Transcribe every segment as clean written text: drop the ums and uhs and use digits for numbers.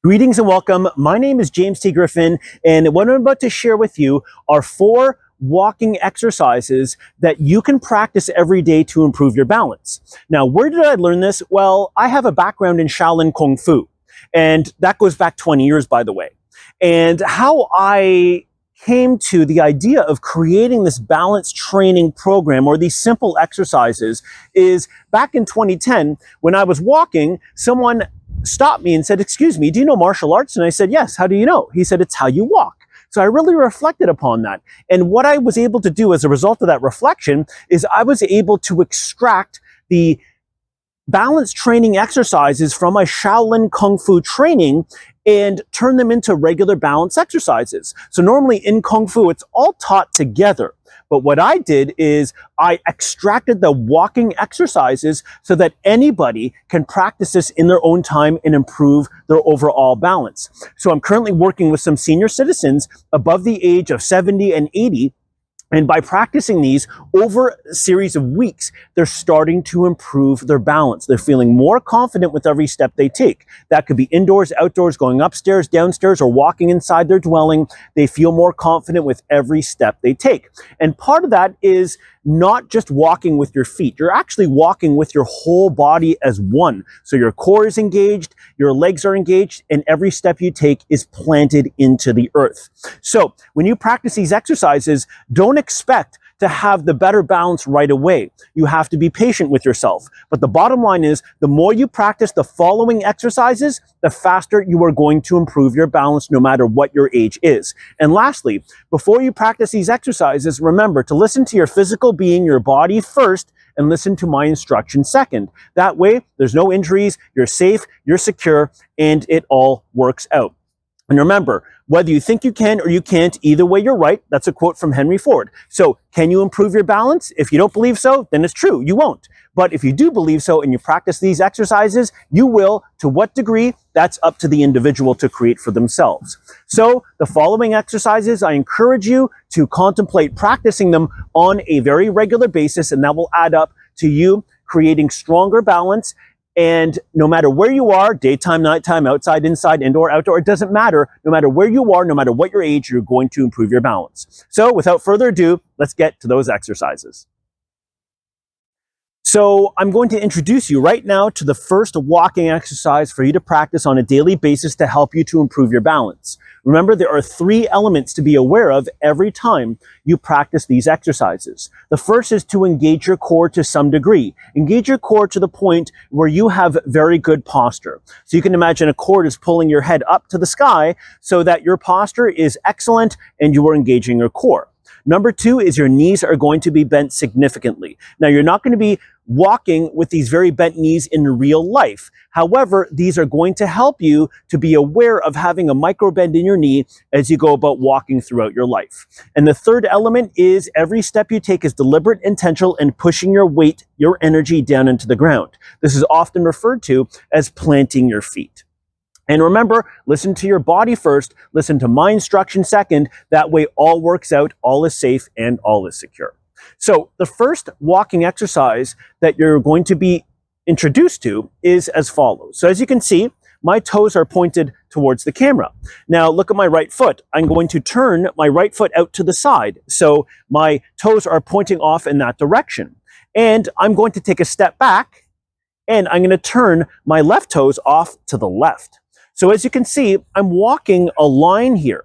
Greetings and welcome. My name is James T. Griffin, and what I'm about to share with you are 4 walking exercises that you can practice every day to improve your balance. Now, where did I learn this? Well, I have a background in Shaolin Kung Fu, and that goes back 20 years, by the way. And how I came to the idea of creating this balance training program or these simple exercises is back in 2010 when I was walking, someone stopped me and said, "Excuse me, do you know martial arts?" And I said, "Yes, how do you know?" He said, "It's how you walk." So I really reflected upon that. And what I was able to do as a result of that reflection is I was able to extract the balance training exercises from my Shaolin Kung Fu training and turn them into regular balance exercises. So normally in Kung Fu, it's all taught together. But what I did is I extracted the walking exercises so that anybody can practice this in their own time and improve their overall balance. So I'm currently working with some senior citizens above the age of 70 and 80. And by practicing these over a series of weeks, they're starting to improve their balance. They're feeling more confident with every step they take. That could be indoors, outdoors, going upstairs, downstairs, or walking inside their dwelling. They feel more confident with every step they take. And part of that is not just walking with your feet. You're actually walking with your whole body as one. So your core is engaged, your legs are engaged, and every step you take is planted into the earth. So when you practice these exercises, don't expect to have the better balance right away. You have to be patient with yourself. But the bottom line is, the more you practice the following exercises, the faster you are going to improve your balance no matter what your age is. And lastly, before you practice these exercises, remember to listen to your physical being, your body first, and listen to my instructions second. That way, there's no injuries, you're safe, you're secure, and it all works out. And remember, whether you think you can or you can't, either way you're right. That's a quote from Henry Ford. So can you improve your balance? If you don't believe so, then it's true, you won't. But if you do believe so and you practice these exercises, you will. To what degree? That's up to the individual to create for themselves. So the following exercises, I encourage you to contemplate practicing them on a very regular basis, and that will add up to you creating stronger balance. And no matter where you are, daytime, nighttime, outside, inside, indoor, outdoor, it doesn't matter. No matter where you are, no matter what your age, you're going to improve your balance. So without further ado, let's get to those exercises. So I'm going to introduce you right now to the first walking exercise for you to practice on a daily basis to help you to improve your balance. Remember, there are 3 elements to be aware of every time you practice these exercises. The first is to engage your core to some degree. Engage your core to the point where you have very good posture. So you can imagine a cord is pulling your head up to the sky so that your posture is excellent and you are engaging your core. Number 2 is your knees are going to be bent significantly. Now, you're not going to be walking with these very bent knees in real life. However, these are going to help you to be aware of having a micro bend in your knee as you go about walking throughout your life. And the third element is every step you take is deliberate, intentional, and pushing your weight, your energy down into the ground. This is often referred to as planting your feet. And remember, listen to your body first, listen to my instruction second. That way all works out, all is safe, and all is secure. So the first walking exercise that you're going to be introduced to is as follows. So as you can see, my toes are pointed towards the camera. Now look at my right foot. I'm going to turn my right foot out to the side. So my toes are pointing off in that direction. And I'm going to take a step back and I'm going to turn my left toes off to the left. So as you can see, I'm walking a line here.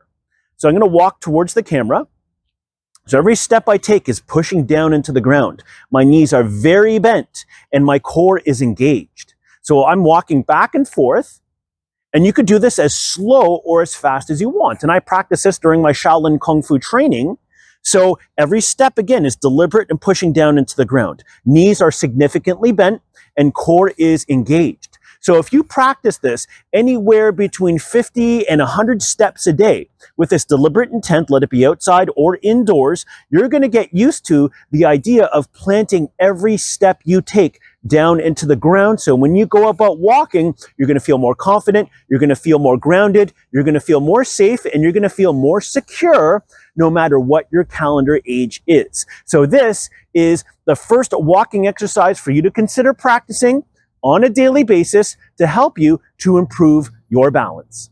So I'm going to walk towards the camera. So every step I take is pushing down into the ground. My knees are very bent and my core is engaged. So I'm walking back and forth, and you could do this as slow or as fast as you want. And I practice this during my Shaolin Kung Fu training. So every step again is deliberate and pushing down into the ground. Knees are significantly bent and core is engaged. So if you practice this anywhere between 50 and 100 steps a day with this deliberate intent, let it be outside or indoors, you're going to get used to the idea of planting every step you take down into the ground. So when you go about walking, you're going to feel more confident, you're going to feel more grounded, you're going to feel more safe, and you're going to feel more secure no matter what your calendar age is. So this is the first walking exercise for you to consider practicing on a daily basis to help you to improve your balance.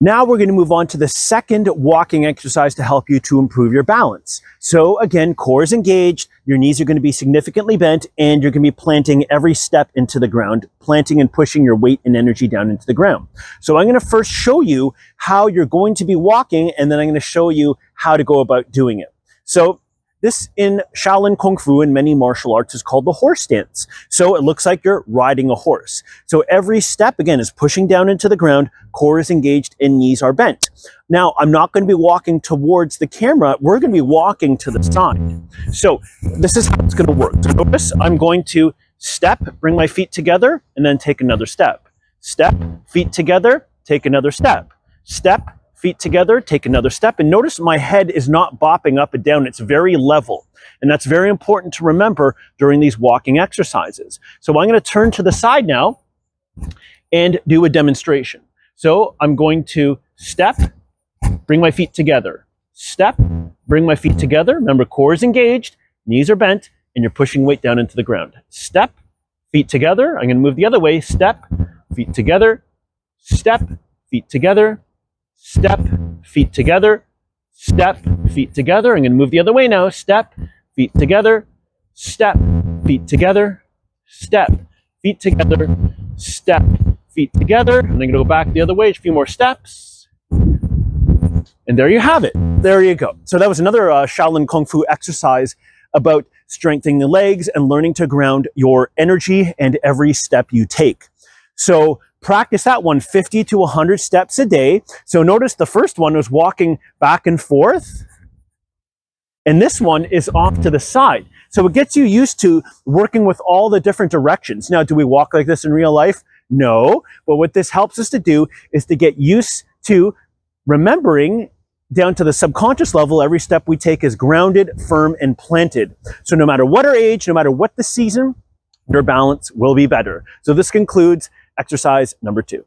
Now we're going to move on to the second walking exercise to help you to improve your balance. So again, core is engaged, your knees are going to be significantly bent, and you're going to be planting every step into the ground, planting and pushing your weight and energy down into the ground. So I'm going to first show you how you're going to be walking, and then I'm going to show you how to go about doing it. So this in Shaolin Kung Fu and many martial arts is called the horse stance. So it looks like you're riding a horse. So every step, again, is pushing down into the ground, core is engaged, and knees are bent. Now, I'm not going to be walking towards the camera. We're going to be walking to the side. So this is how it's going to work. So notice I'm going to step, bring my feet together, and then take another step. Step, feet together, take another step. Step, feet together, take another step. And notice my head is not bopping up and down. It's very level. And that's very important to remember during these walking exercises. So I'm going to turn to the side now and do a demonstration. So I'm going to step, bring my feet together. Step, bring my feet together. Remember, core is engaged, knees are bent, and you're pushing weight down into the ground. Step, feet together. I'm going to move the other way. Step, feet together. Step, feet together. Step, feet together, step, feet together. I'm going to move the other way now. Step, feet together, step, feet together, step, feet together, step, feet together. And I'm going to go back the other way, a few more steps. And there you have it. There you go. So that was another Shaolin Kung Fu exercise about strengthening the legs and learning to ground your energy and every step you take. So practice that one 50 to 100 steps a day. So notice the first one was walking back and forth. And this one is off to the side. So it gets you used to working with all the different directions. Now, do we walk like this in real life? No. But what this helps us to do is to get used to remembering down to the subconscious level, every step we take is grounded, firm, and planted. So no matter what our age, no matter what the season, your balance will be better. So this concludes exercise number 2.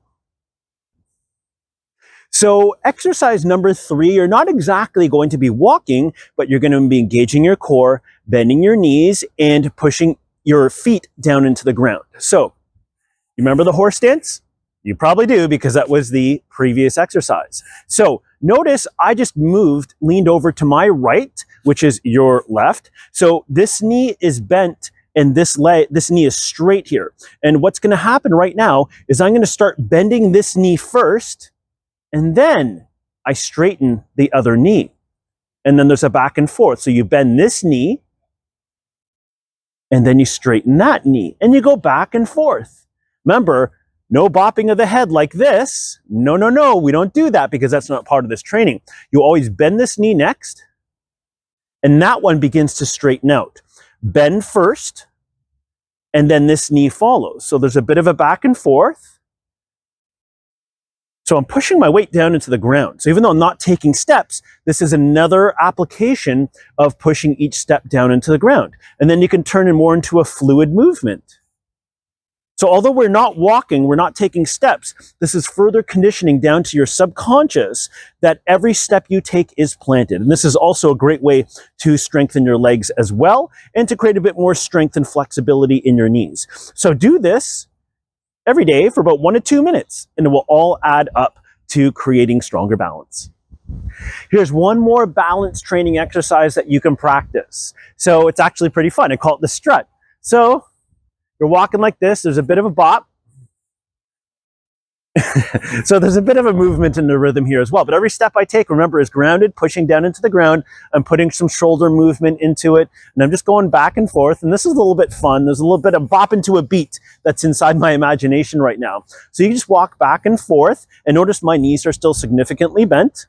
So exercise number 3, you're not exactly going to be walking, but you're going to be engaging your core, bending your knees, and pushing your feet down into the ground. So, you remember the horse stance? You probably do, because that was the previous exercise. So notice I just leaned over to my right, which is your left. So this knee is bent and this knee is straight here. And what's going to happen right now is I'm going to start bending this knee first, and then I straighten the other knee. And then there's a back and forth. So you bend this knee, and then you straighten that knee, and you go back and forth. Remember, no bopping of the head like this. No, no, no, we don't do that because that's not part of this training. You always bend this knee next, and that one begins to straighten out. Bend first, and then this knee follows. So there's a bit of a back and forth. So I'm pushing my weight down into the ground. So even though I'm not taking steps, this is another application of pushing each step down into the ground. And then you can turn it more into a fluid movement. So although we're not walking, we're not taking steps, this is further conditioning down to your subconscious that every step you take is planted. And this is also a great way to strengthen your legs as well, and to create a bit more strength and flexibility in your knees. So do this every day for about 1 to 2 minutes, and it will all add up to creating stronger balance. Here's one more balance training exercise that you can practice. So it's actually pretty fun. I call it the strut. So you're walking like this, there's a bit of a bop. So there's a bit of a movement in the rhythm here as well. But every step I take, remember, is grounded, pushing down into the ground. I'm putting some shoulder movement into it, and I'm just going back and forth. And this is a little bit fun. There's a little bit of bop into a beat that's inside my imagination right now. So you just walk back and forth, and notice my knees are still significantly bent.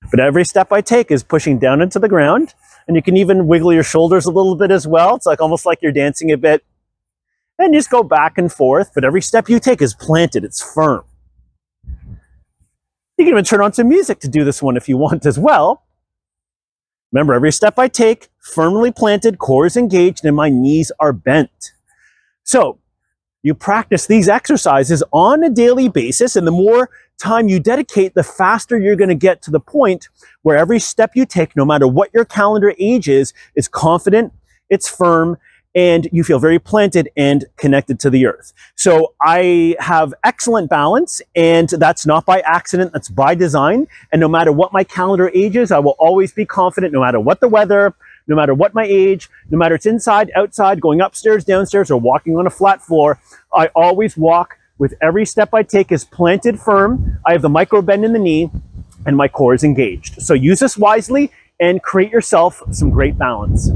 But every step I take is pushing down into the ground. And you can even wiggle your shoulders a little bit as well. It's like almost like you're dancing a bit. And just go back and forth, but every step you take is planted, it's firm. You can even turn on some music to do this one if you want as well. Remember, every step I take, firmly planted, core is engaged, and my knees are bent. So, you practice these exercises on a daily basis, and the more time you dedicate, the faster you're going to get to the point where every step you take, no matter what your calendar age is confident, it's firm, and you feel very planted and connected to the earth. So I have excellent balance, and that's not by accident, that's by design. And no matter what my calendar age is, I will always be confident, no matter what the weather, no matter what my age, no matter it's inside, outside, going upstairs, downstairs, or walking on a flat floor, I always walk with every step I take is planted firm. I have the micro bend in the knee, and my core is engaged. So use this wisely and create yourself some great balance.